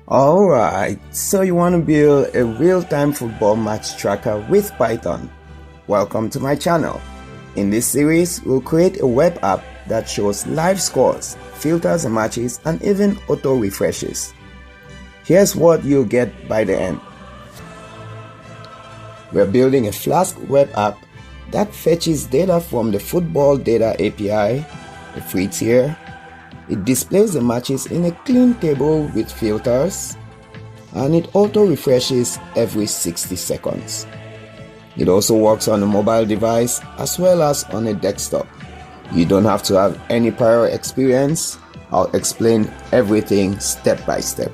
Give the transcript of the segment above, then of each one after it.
Alright, so you want to build a real-time football match tracker with Python. Welcome to my channel. In this series, we'll create a web app that shows live scores, filters the matches, and even auto-refreshes. Here's what you'll get by the end. We're building a Flask web app that fetches data from the Football Data API, a free tier. It displays the matches in a clean table with filters, and it auto-refreshes every 60 seconds. It also works on a mobile device as well as on a desktop. You don't have to have any prior experience. I'll explain everything step by step.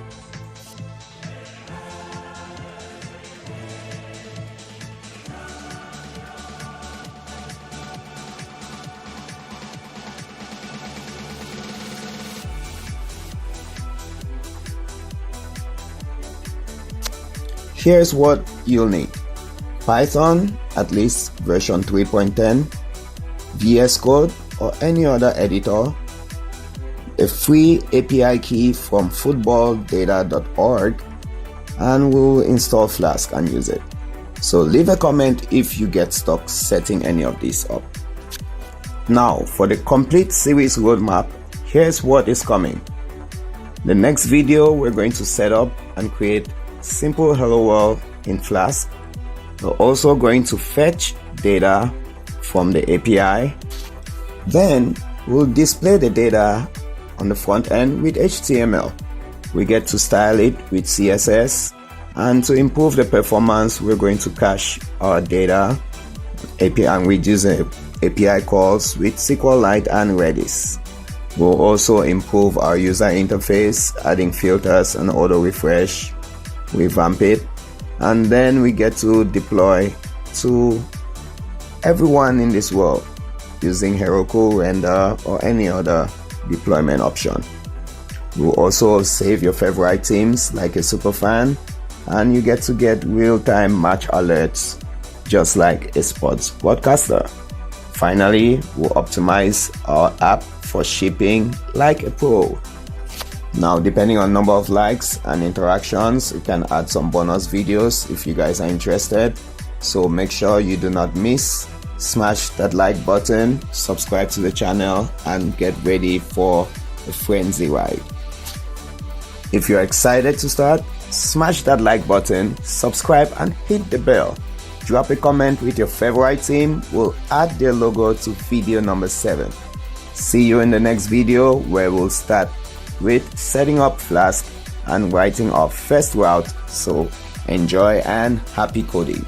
Here's what you'll need: Python, at least version 3.10, VS Code or any other editor, a free API key from footballdata.org, and we'll install Flask and use it. So leave a comment if you get stuck setting any of these up. Now for the complete series roadmap, here's what is coming. The next video, we're going to set up and create simple hello world in Flask. We're also going to fetch data from the API. Then we'll display the data on the front end with HTML. We get to style it with CSS, and to improve the performance, we're going to cache our data API and we use API calls with SQLite and Redis. We'll also improve our user interface, adding filters and auto refresh. Revamp it, and then we get to deploy to everyone in this world using Heroku, Render, or any other deployment option. We'll also save your favorite teams like a superfan, and you get to get real-time match alerts just like a sports broadcaster. Finally, we'll optimize our app for shipping like a pro. Now, depending on number of likes and interactions, you can add some bonus videos if you guys are interested. So make sure you do not miss. Smash that like button, subscribe to the channel, and get ready for a frenzy ride. If you're excited to start, smash that like button, subscribe, and hit the bell. Drop a comment with your favorite team. We'll add their logo to video number 7. See you in the next video, where we'll start with setting up Flask and writing our first route. So enjoy and happy coding.